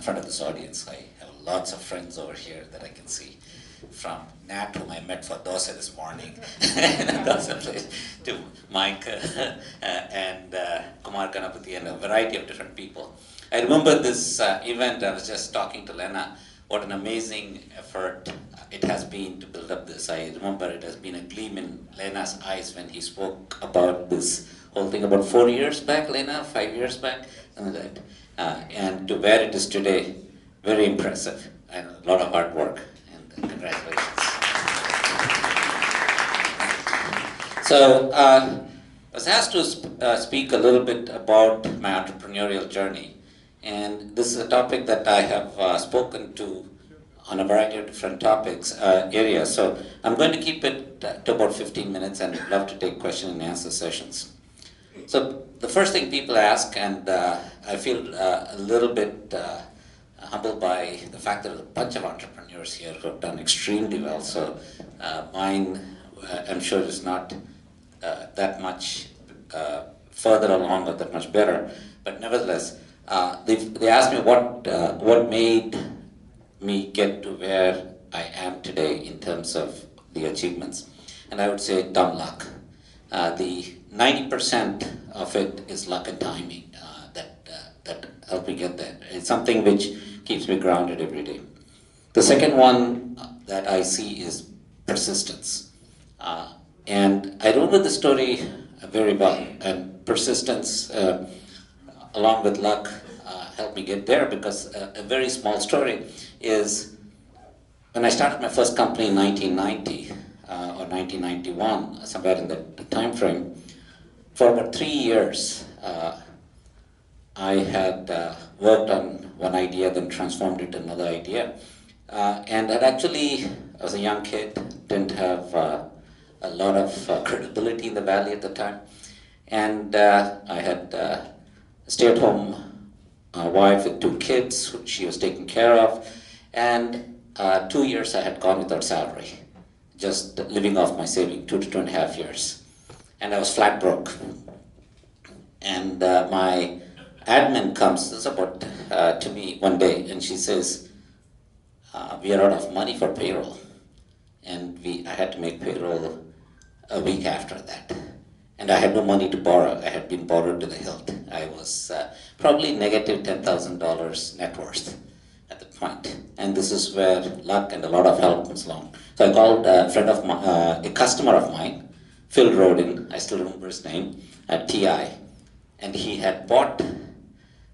front of this audience. I have lots of friends over here that I can see, from Nat, whom I met for dosa this morning, dosa place, to Mike and Kumar Ganapati and a variety of different people. I remember this event. I was just talking to Lena, what an amazing effort it has been to build up this. I remember it has been a gleam in Lena's eyes when he spoke about this whole thing about 4 years back, Lena, 5 years back, and that. And to where it is today, very impressive, and a lot of hard work, and congratulations. So I was asked to speak a little bit about my entrepreneurial journey, and this is a topic that I have spoken to on a variety of different topics, areas. So I'm going to keep it to about 15 minutes and love to take question and answer sessions. So the first thing people ask, and I feel a little bit humbled by the fact that there's a bunch of entrepreneurs here who have done extremely well. So mine, I'm sure, is not that much further along or that much better. But nevertheless, they asked me what made me get to where I am today in terms of the achievements. And I would say dumb luck. The 90% of it is luck and timing that helped me get there. It's something which keeps me grounded every day. The second one that I see is persistence. And I remember the story very well, and persistence along with luck helped me get there, because a very small story is when I started my first company in 1990 or 1991, somewhere in that time frame. For about 3 years, I had worked on one idea, then transformed it to another idea, and had actually, as a young kid, didn't have a lot of credibility in the valley at the time, and I had a stay-at-home wife with 2 kids, who she was taking care of, and 2 years I had gone without salary, just living off my saving, 2 to 2.5 years. And I was flat broke. And my admin comes about to me one day, and she says, we are out of money for payroll. And I had to make payroll a week after that. And I had no money to borrow. I had been borrowed to the hilt. I was probably negative $10,000 net worth at the point. And this is where luck and a lot of help comes along. So I called a friend of mine, a customer of mine, Phil Rodin, I still remember his name, at TI. And he had bought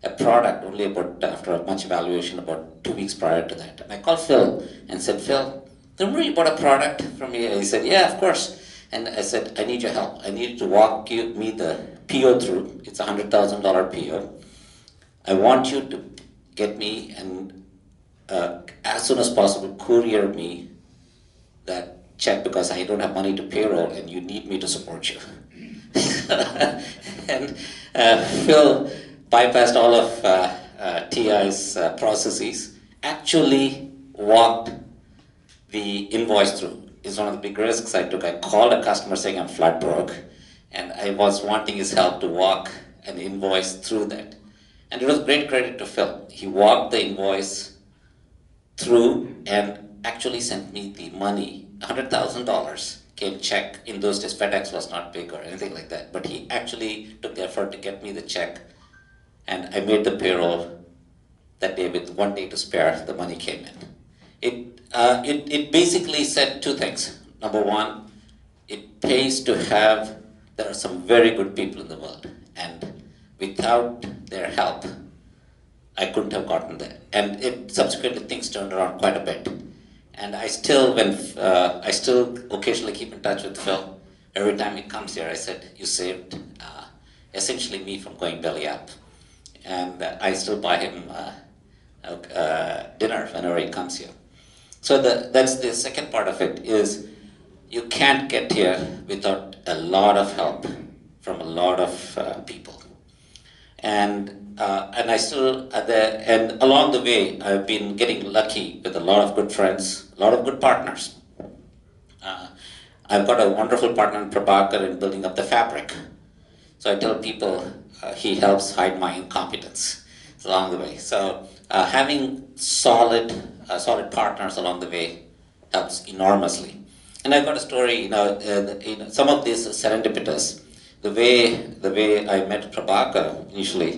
a product only about, after a much evaluation, about 2 weeks prior to that. And I called Phil and said, Phil, remember you bought a product from me? And he said, yeah, of course. And I said, I need your help. I need to walk me the PO through. It's a $100,000 PO. I want you to get me and as soon as possible courier me that check, because I don't have money to payroll and you need me to support you. And Phil bypassed all of TI's processes, actually walked the invoice through. It's one of the big risks I took. I called a customer saying I'm flat broke, and I was wanting his help to walk an invoice through that. And it was great credit to Phil. He walked the invoice through and actually sent me the money, $100,000 came check. In those days, FedEx was not big or anything like that, but he actually took the effort to get me the check, and I made the payroll that day with 1 day to spare. The money came in. It basically said 2 things. Number one, it pays to have, there are some very good people in the world, and without their help, I couldn't have gotten there. And subsequently things turned around quite a bit. And I still occasionally keep in touch with Phil. Every time he comes here, I said, you saved essentially me from going belly up. And I still buy him dinner whenever he comes here. So that's the second part of it, is you can't get here without a lot of help from a lot of people. And I still, and along the way, I've been getting lucky with a lot of good friends, a lot of good partners. I've got a wonderful partner in Prabhakar in building up the fabric. So I tell people he helps hide my incompetence. along the way. So having solid partners along the way helps enormously. And I've got a story, some of these serendipitous. The way I met Prabhakar initially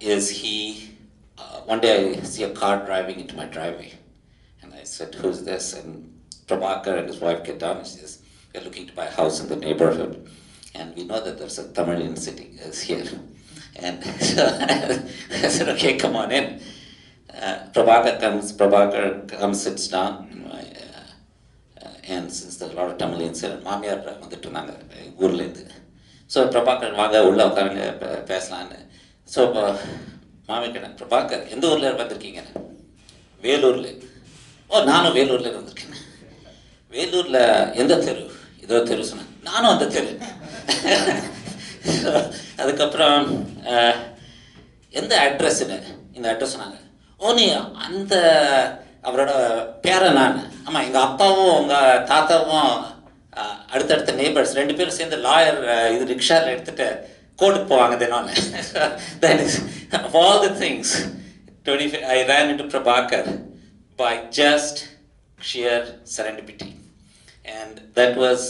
is one day I see a car driving into my driveway. And I said, "Who's this?" And Prabhakar and his wife get down and she says, "We're looking to buy a house in the neighborhood. And we know that there's a Tamilian city is here." And so I said, "Okay, come on in." Prabhakar comes, sits down, and since there are a lot of Tamilians here, மாமியார் வந்துட்டு நாங்க ஊர்ல இருந்து. So Prabhakar வாங்க உள்ள உட்காருங்க பேசலான்னு. So மாமி கேட்டேன், "பிரபாகர் எந்த ஊர்ல வந்திருக்கீங்க?" "வேலூர்ல." "ஓ, நானும் வேலூர்ல வந்திருக்கேன்." "வேலூர்ல எந்த தெரு?" "இதோ தெரு." சொன்னேன். "நானும் அந்த தெரு." அதுக்கப்புறம் எந்த அட்ரஸ்ன்னு இந்த அட்ரஸ் சொன்னாங்க. "ஓ, நீ அந்த அவரோட பேரை நான்." "ஆமாம், எங்கள் அப்பாவும் உங்கள் தாத்தாவும் அடுத்தடுத்த நெய்பர்ஸ் 2 பேரும் சேர்ந்து லாயர் இது ரிக்ஷாவில் எடுத்துகிட்டு கோர்ட்டுக்கு போவாங்க தினம்." That is, of all the things, I ran into Prabhakar by just sheer serendipity. And that was,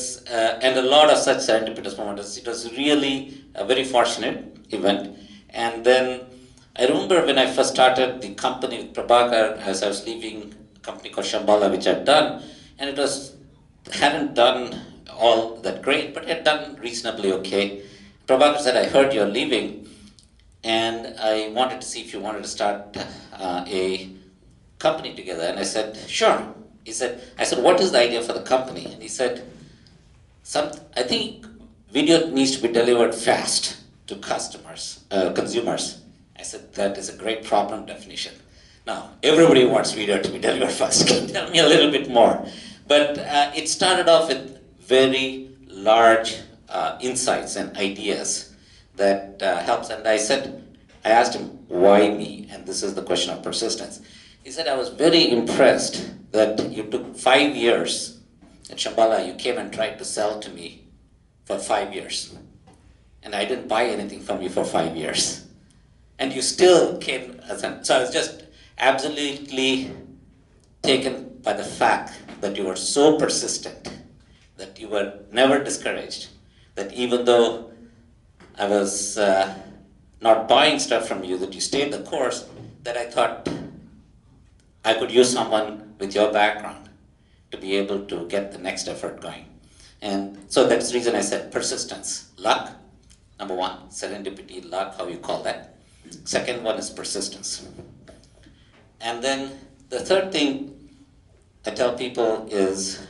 and a lot of such serendipitous moments. It was really a very fortunate event. And then I remember when I first started the company with Prabhakar, as I was leaving a company called Shambhala, which I'd done, and it hadn't done all that great, but it had done reasonably okay. Prabhakar said, "I heard you're leaving, and I wanted to see if you wanted to start a company together." And I said, "Sure." I said, "What is the idea for the company?" And he said, "I think video needs to be delivered fast to consumers." I said, "That is a great problem definition. Now, everybody wants video to be delivered fast. Can you tell me a little bit more?" But it started off with very large insights and ideas that helps. And I asked him, "Why me?" And this is the question of persistence. He said, "I was very impressed that you took 5 years at Shambhala. You came and tried to sell to me for 5 years. And I didn't buy anything from you for 5 years. And you still came." So I was just absolutely taken by the fact that you were so persistent, that you were never discouraged, that even though I was not buying stuff from you, that you stayed the course, that I thought I could use someone with your background to be able to get the next effort going. And so that's the reason I said persistence. Luck, number one, serendipity, luck, how you call that. Second one is persistence. And then the third thing I tell people is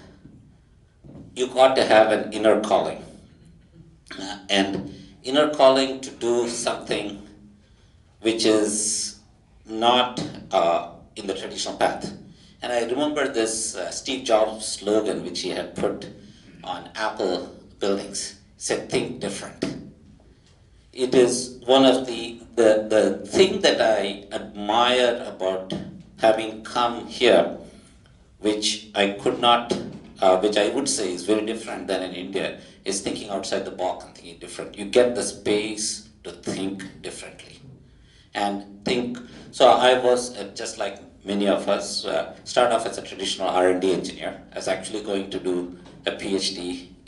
you got to have an inner calling. And inner calling to do something which is not in the traditional path. And I remember this Steve Jobs slogan which he had put on Apple buildings. He said, "Think different." It is one of the thing that I admire about having come here, which I would say is very different than in India, is thinking outside the box and thinking different. You get the space to think differently. And so I was, just like many of us, start off as a traditional R&D engineer. I was actually going to do a PhD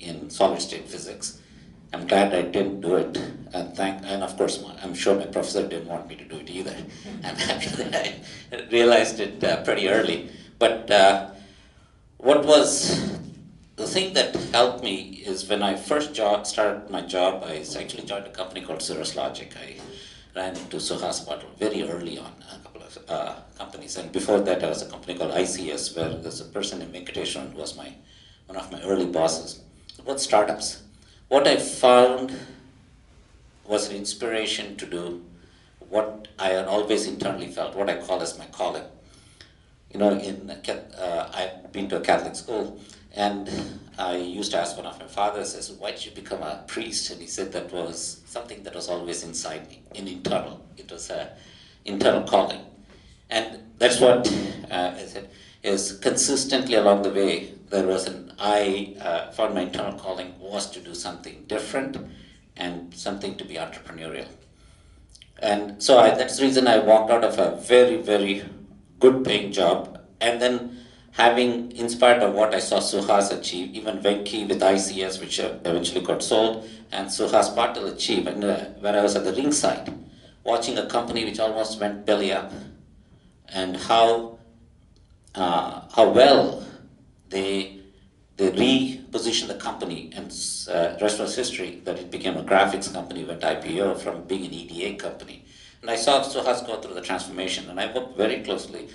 in solid state physics. I'm glad I didn't do it. And of course, I'm sure my professor didn't want me to do it either. I'm happy that I realized it pretty early. But what was the thing that helped me is when I first started my job, I actually joined a company called Cirrus Logic. I ran into Suhas Patel very early on, a couple of companies. And before that, I was a company called ICS, where there's a person in Venkateshwaran who was one of my early bosses. About startups. What I found was an inspiration to do what I had always internally felt, what I call as my calling. I've been to a Catholic school, and I used to ask one of my fathers, I said, "Why did you become a priest?" And he said that was something that was always inside me, internal. It was an internal calling. And that's what I said, is consistently along the way, I found my internal calling was to do something different and something to be entrepreneurial. And so that's the reason I walked out of a very, very good paying job. And then having inspired of what I saw Suhas achieve, even Venki with ICS, which eventually got sold, and Suhas Patil achieve, and where I was at the ringside, watching a company which almost went belly up, and how well they repositioned the company, and the rest was history, that it became a graphics company, went IPO from being an EDA company. And I saw Suhas go through the transformation, and I worked very closely,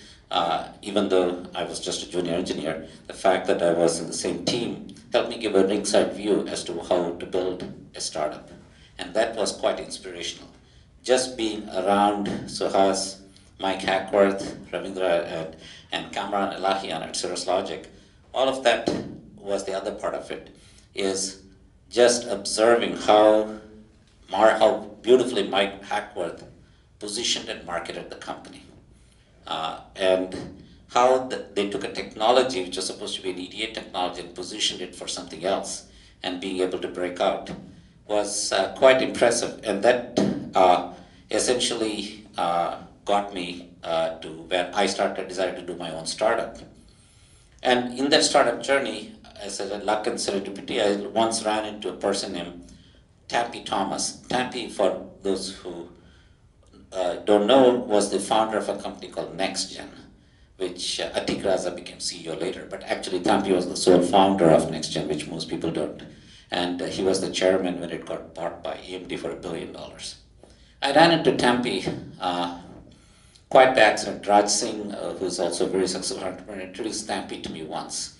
even though I was just a junior engineer. The fact that I was in the same team helped me give a ringside view as to how to build a startup. And that was quite inspirational. Just being around Suhas, Mike Hackworth, Ravindra, and Kamran Elahian at Cirrus Logic, all of that was the other part of it, is just observing how beautifully Mike Hackworth positioned and marketed the company. And how they took a technology which was supposed to be an EDA technology and positioned it for something else, and being able to break out was quite impressive. And that essentially got me to where I decided to do my own startup. And in that startup journey, as a luck and serendipity, I once ran into a person named Tappy Thomas. Tappy, for those who don't know, was the founder of a company called NextGen, which Atik Raza became CEO later. But actually, Tappy was the sole founder of NextGen, which most people don't. And he was the chairman when it got bought by AMD for $1 billion. I ran into Tappy quite by accident. Raj Singh, who's also a very successful entrepreneur, introduced Tappy to me once.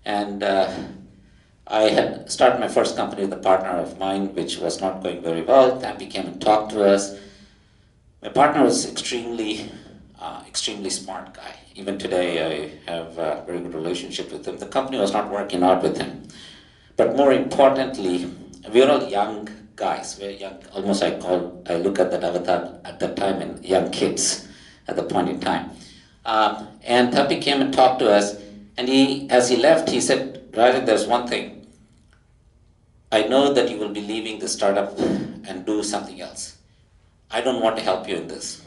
And I had started my first company with a partner of mine, which was not going very well. Tappy came and talked to us. My partner was extremely smart guy. Even today, I have a very good relationship with him. The company was not working out with him. But more importantly, we were all young guys. We're young, almost I look at that avatar at that time in young kids at the point in time. And Tappy came and talked to us, and as he left, he said, Rajan, there's one thing. I know that you will be leaving the startup and do something else. I don't want to help you in this.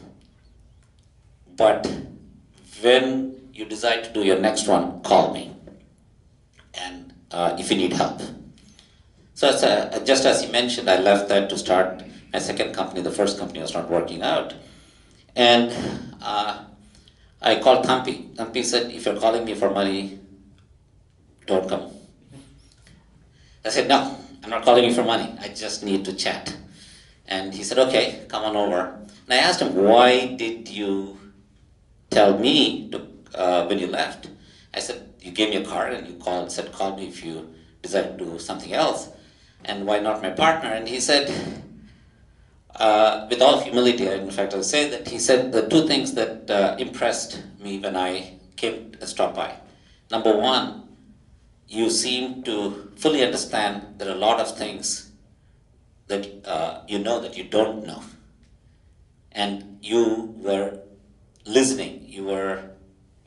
But when you decide to do your next one, call me. And if you need help. So just as he mentioned, I left that to start my second company. The first company was not working out. And I called Thampi. Thampi said, if you're calling me for money, don't come. I said, no, I'm not calling you for money. I just need to chat. And he said, okay, come on over. And I asked him, why did you tell me to, when you left? I said, you gave me a card and you said, call me if you decide to do something else. And why not my partner? And he said, with all humility, in fact, I'll say that he said the two things that impressed me when I came to stop by. Number one, you seem to fully understand there are a lot of things that you know that you don't know. And you were listening. You were,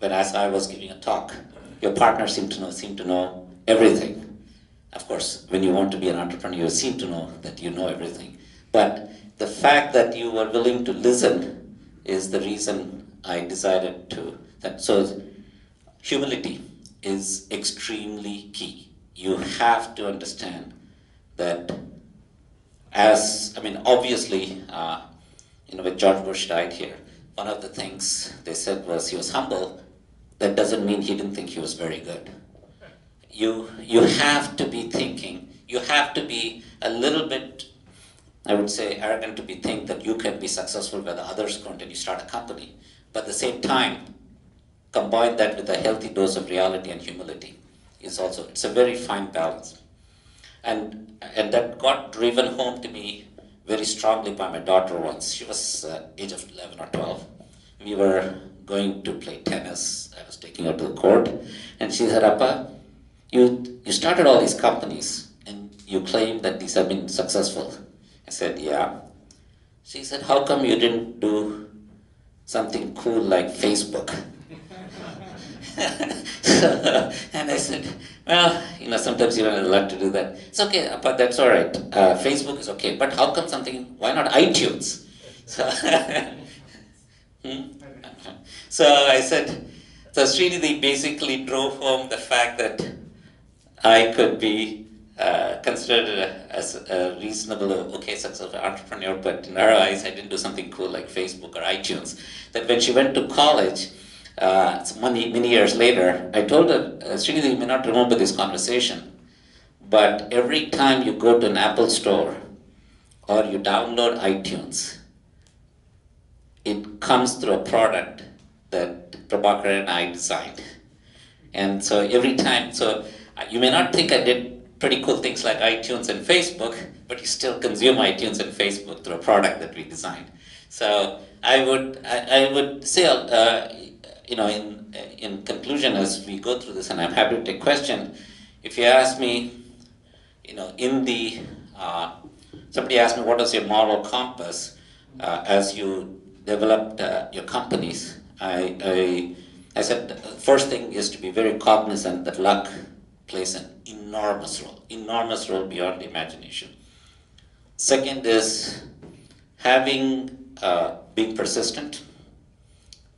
as I was giving a talk, your partner seemed to know everything. Of course, when you want to be an entrepreneur, you seem to know that you know everything. But the fact that you were willing to listen is the reason I decided to. So humility is extremely key. You have to understand that obviously, when George Bush died here, one of the things they said was he was humble. That doesn't mean he didn't think he was very good. You have to be thinking, you have to be a little bit, I would say, arrogant to think that you can be successful where the others can't, and you start a company. But at the same time, combine that with a healthy dose of reality and humility. It's a very fine balance. And that got driven home to me very strongly by my daughter once. She was age of 11 or 12. We were going to play tennis. I was taking her to the court. And she said, Appa, you started all these companies and you claim that these have been successful. I said, yeah. She said, how come you didn't do something cool like Facebook? And I said, well, sometimes you don't have the luck to do that. It's okay, but that's all right. Facebook is okay. But how come why not iTunes? So, so I said, so Srinidhi basically drove home the fact that I could be considered as a reasonable, okay, successful entrepreneur, but in her eyes, I didn't do something cool like Facebook or iTunes. That when she went to college, many years later, I told her, Srinidhi, you may not remember this conversation, but every time you go to an Apple store or you download iTunes, it comes through a product that Prabhakar and I designed. And so every time, so you may not think I did pretty cool things like iTunes and Facebook, but you still consume iTunes and Facebook through a product that we designed. So I would say, in conclusion, as we go through this, and I'm happy to take question. If you ask me, somebody asked me what was your moral compass as you developed your companies. I said the first thing is to be very cognizant that luck plays an enormous role beyond imagination. Second is being persistent.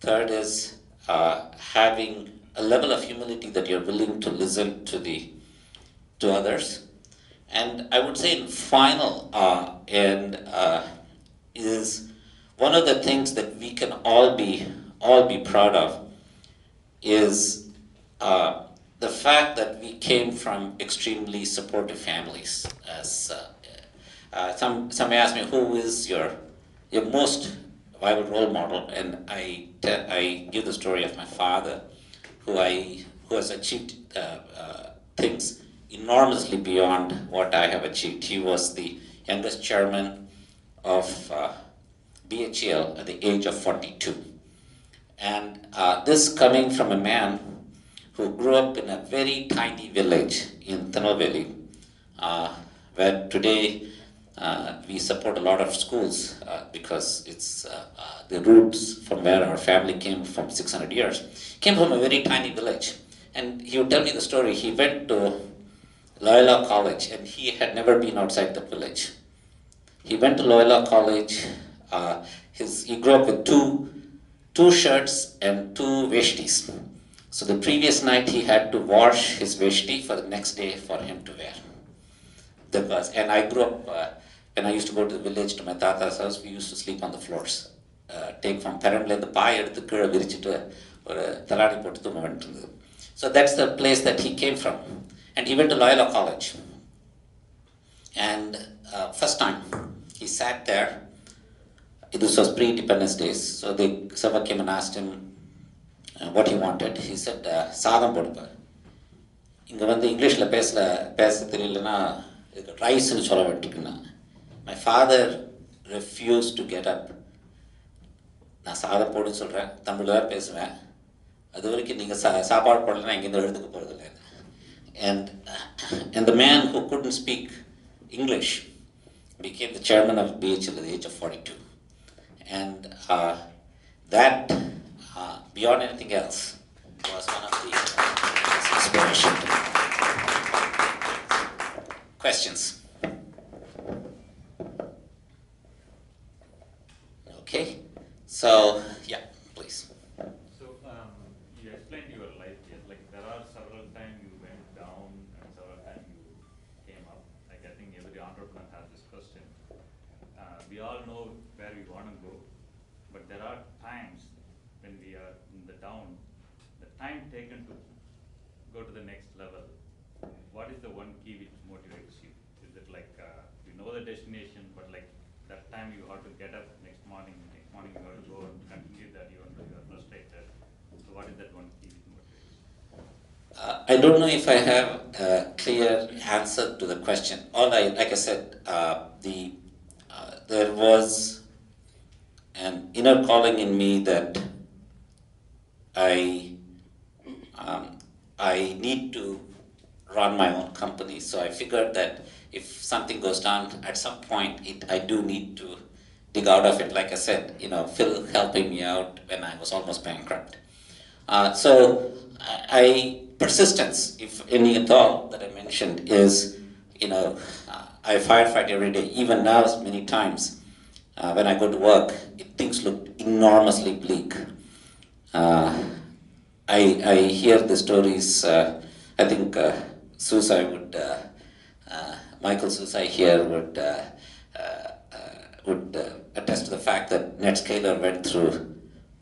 Third is having a level of humility that you're willing to listen to others. And I would say in final is one of the things that we can all be proud of is the fact that we came from extremely supportive families. As somebody asked me, who is your most viable role model? And I give the story of my father, who has achieved things enormously beyond what I have achieved. He was the youngest chairman of BHEL at the age of 42. And this coming from a man who grew up in a very tiny village in Tirunelveli, where today we support a lot of schools because it's the roots from where our family came from 600 years. Came from a very tiny village. And he would tell me the story. He went to Loyola College and he had never been outside the village. He went to Loyola College. He grew up with two shirts and two veshtis. So the previous night he had to wash his veshti for the next day for him to wear. And I grew up, when I used to go to the village to my tata's house, we used to sleep on the floors. Take from Perandle the pie எடுத்து கீழே விரிச்சிட்டு ஒரு தலாடி போட்டு தூங்க வேண்டியிருந்தது. So that's the place that he came from. And he went to Loyola College. And first time he sat there, this was pre-independence days, so the server came and asked him what he wanted. He said, சாதம் போடுப்பா. இங்கே வந்து இங்கிலீஷில் பேச தெரியலன்னா இதுக்கு ரைஸ்ன்னு சொல்ல வேண்டியிருக்குன்னா. My father refused to get up. நான் சாதம் போடுன்னு சொல்கிறேன், தமிழில் தான் பேசுவேன். அது வரைக்கும் நீங்கள் சாப்பாடு போடலைன்னா இங்கேருந்து எழுதுக்க போகிறது இல்லை. And the man who couldn't speak English became the chairman of BHL at the age of 42. And that, beyond anything else, was one of the inspiration. Questions? Okay, so yeah, please. So you explained your life here. Like there are several times you went down and several times you came up. Like I think every entrepreneur has this question. We all know where we want to go, but there are times when we are in the down, the time taken to go to the next level. What is the one key which motivates you? Is it like you know the destination, but like that time you have to get up next morning you have to go and continue that you are frustrated. So what is that one key which motivates you? I don't know if I have a clear answer to the question. Like I said, there was an inner calling in me that I need to run my own company. So I figured that if something goes down, at some point I do need to dig out of it. Like I said, Phil helping me out when I was almost bankrupt. So persistence, if any at all, that I mentioned is, I firefight every day. Even now, many times, when I go to work, things look enormously bleak. I hear the stories. I think Susai would, Michael Susai here would attest to the fact that Netscaler went through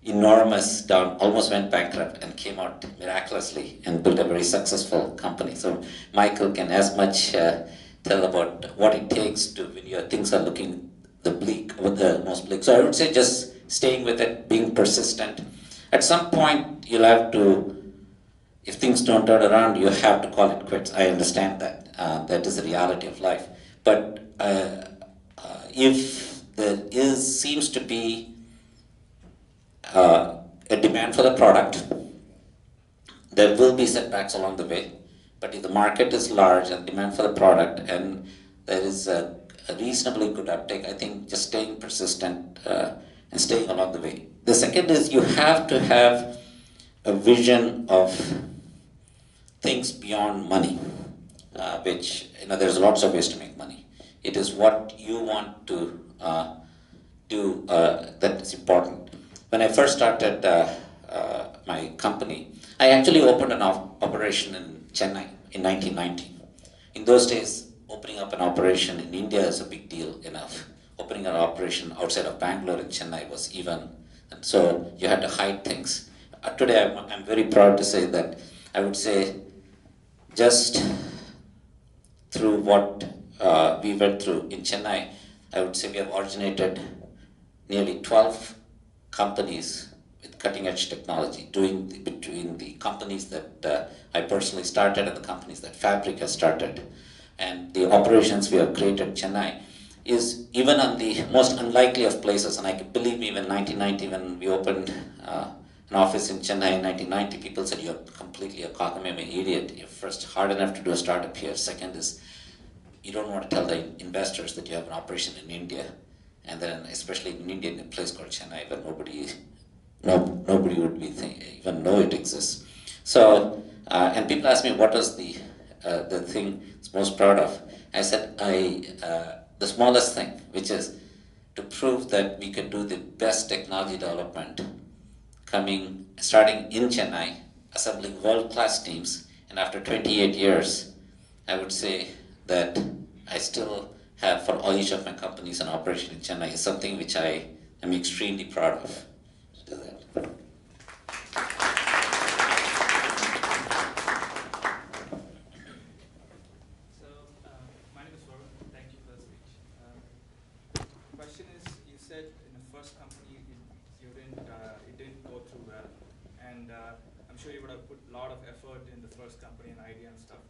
enormous down, almost went bankrupt and came out miraculously and built a very successful company. So Michael can as much tell about what it takes to when your things are looking the most bleak. So I would say just staying with it, being persistent. At some point you'll have to, if things don't turn around, you have to call it quits. I understand that. That is the reality of life. But if there seems to be a demand for the product, there will be setbacks along the way. But if the market is large and demand for the product and there is a reasonably good uptake, I think just staying persistent and staying along the way. The second is you have to have a vision of things beyond money, which, there's lots of ways to make money. It is what you want to do that is important. When I first started my company, I actually opened an operation in Chennai in 1990. In those days, opening up an operation in India is a big deal enough. Opening an operation outside of Bangalore in Chennai was even, and so you had to hide things. Today, I'm very proud to say that I would say just through what we went through in Chennai, I would say we have originated nearly 12 companies with cutting-edge technology, between the companies that I personally started and the companies that Fabric has started. And the operations we have created in Chennai is even on the most unlikely of places. And I can believe me, when 1990, when we opened an office in Chennai in 1990, people said, "You're completely a cockamamie idiot. You're first hard enough to do a startup here. Second is, you don't want to tell the investors that you have an operation in India." And then, especially in India, in a place called Chennai, where nobody would even know it exists. So, and people ask me, what is the thing I'm most proud of? I said, the smallest thing, which is to prove that we can do the best technology development, starting in Chennai, assembling world-class teams, and after 28 years, I would say that I still have, for all each of my companies, an operation in Chennai is something which I am extremely proud of. To do that. So, my name is Rajan. Thank you for the speech. Question is, you said in the first company it didn't go too well, and I'm sure you would have put a lot of effort in the first company and idea and stuff.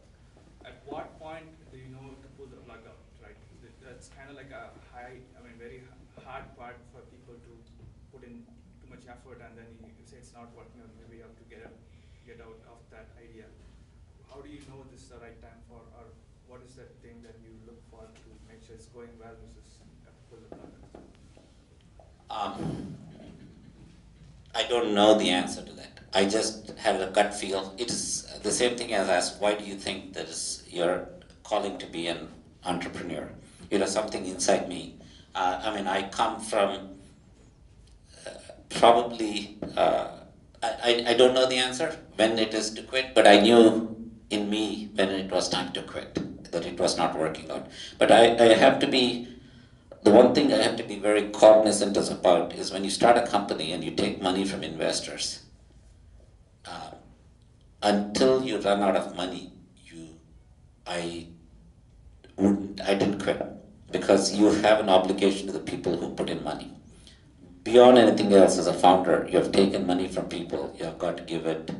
At what point do you know to pull the plug out, right? That's kind of like a very hard part for people to put in too much effort, and then you say it's not working out, maybe you have to get out of that idea. How do you know this is the right time for, or what is that thing that you look for to make sure it's going well versus pull the plug out? I don't know the answer to that. I just have a gut feel. It is the same thing as ask, why do you think that is your calling to be an entrepreneur? Something inside me. I come from probably, I don't know the answer when it is to quit, but I knew in me when it was time to quit, that it was not working out. But I have to be, the one thing I have to be very cognizant about is when you start a company and you take money from investors, until you run out of money, I didn't quit, because you have an obligation to the people who put in money. Beyond anything else, as a founder, you have taken money from people, you have got to give it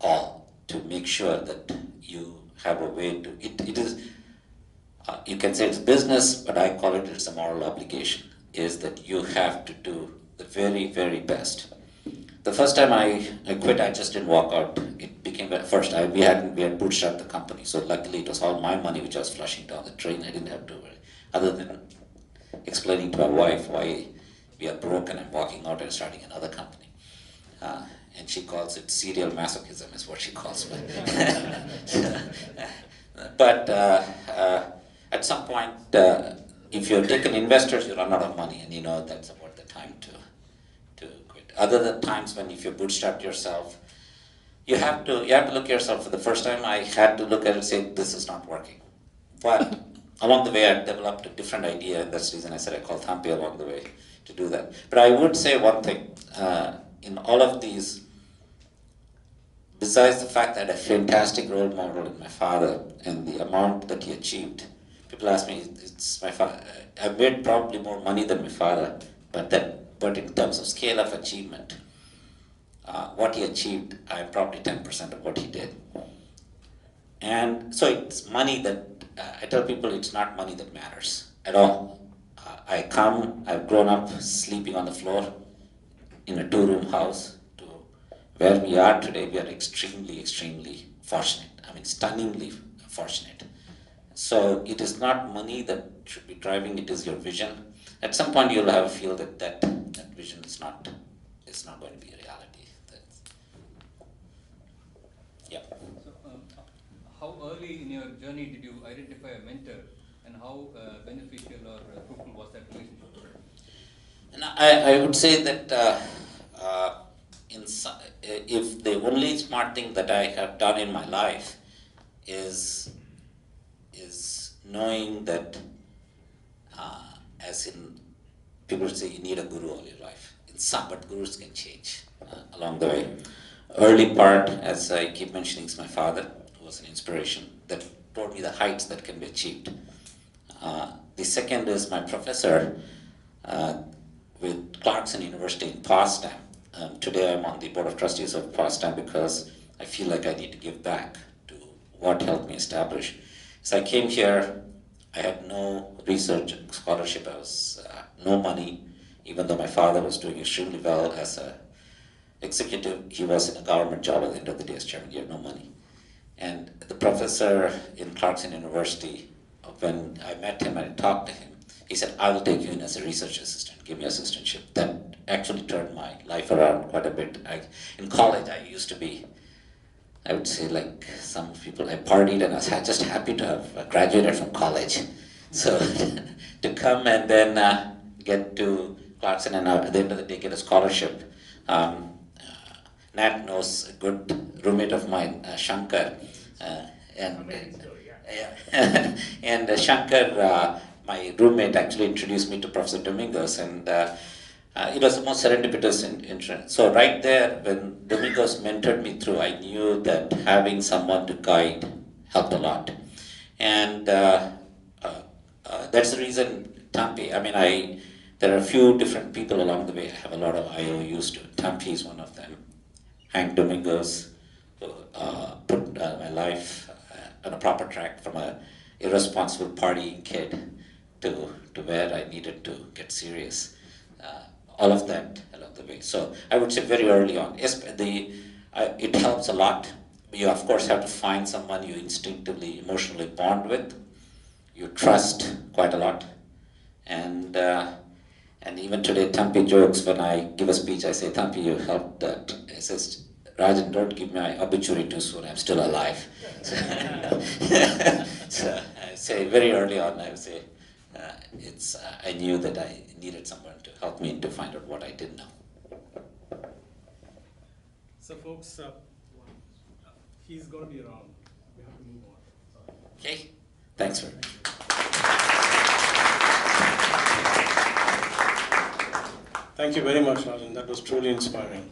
all to make sure that you have a way to, it is, you can say it's business, but I call it's a moral obligation, is that you have to do the very, very best. The first time I quit, I just didn't walk out. It became, first, we had bootstrapped the company, so luckily it was all my money which I was flushing down the drain. I didn't have to worry, other than explaining to my wife why we are broke and I'm walking out and starting another company. And she calls it serial masochism, is what she calls it. But at some point, if you're taking investors, you run out of money, and you know that's about the time to quit. Other than times when if you bootstrap yourself, you have to look at yourself. For the first time, I had to look at it and say, this is not working. But along the way, I developed a different idea, and that's the reason I said I called Thampi along the way to do that. But I would say one thing, in all of these, besides the fact that I had a fantastic role model in my father and the amount that he achieved, people ask me, it's my father. I made probably more money than my father, but in terms of scale of achievement, what he achieved, I'm probably 10% of what he did. And so it's money that, I tell people it's not money that matters at all. I've grown up sleeping on the floor in a 2-room house to where we are today. We are extremely, extremely fortunate. I mean, stunningly fortunate. So it is not money that should be driving, it is your vision. At some point you'll have a feel that vision is not going to be a reality. Yeah. So, how early in your journey did you identify a mentor, and how beneficial or fruitful was that relationship? And I would say that if the only smart thing that I have done in my life is knowing that, as in, people say you need a guru all your life. But gurus can change along the way. Early part, as I keep mentioning, is my father, who was an inspiration that taught me the heights that can be achieved. The second is my professor with Clarkson University in Potsdam. Today I'm on the board of trustees of Potsdam because I feel like I need to give back to what helped me establish. So I came here, I had no research scholarship, I was no money, even though my father was doing extremely well as an executive. He was in a government job at the end of the day as chairman. He had no money. And the professor in Clarkson University, when I met him and I talked to him, he said, I will take you in as a research assistant, give me assistantship. That actually turned my life around quite a bit. In college, I used to be, I would say, like some people, I partied and I was just happy to have graduated from college. So to come and then get to Clarkson and at the end of the day get a scholarship. Nat knows a good roommate of mine, Shankar. And Shankar, my roommate, actually introduced me to Professor Domingos, and it was the most serendipitous intro. So right there, when Domingos mentored me through, I knew that having someone to guide helped a lot. And that's the reason Thampi, I mean, there are a few different people along the way. I have a lot of IOUs too. Thampi is one of them. Hank Domingos put my life on a proper track from an irresponsible partying kid to where I needed to get serious. All of that along the way. So I would say very early on, it helps a lot. You of course have to find someone you instinctively, emotionally bond with. You trust quite a lot. And even today, Thampi jokes when I give a speech, I say, Thampi, you helped that. He says, Rajan, don't give my obituary too soon, I'm still alive. So I say very early on, I would say, I knew that I needed someone to help me to find out what I didn't know. So folks, he's going to be around. We have to move on. Sorry. Okay, thanks for Thank you very much, Rajan. That was truly inspiring.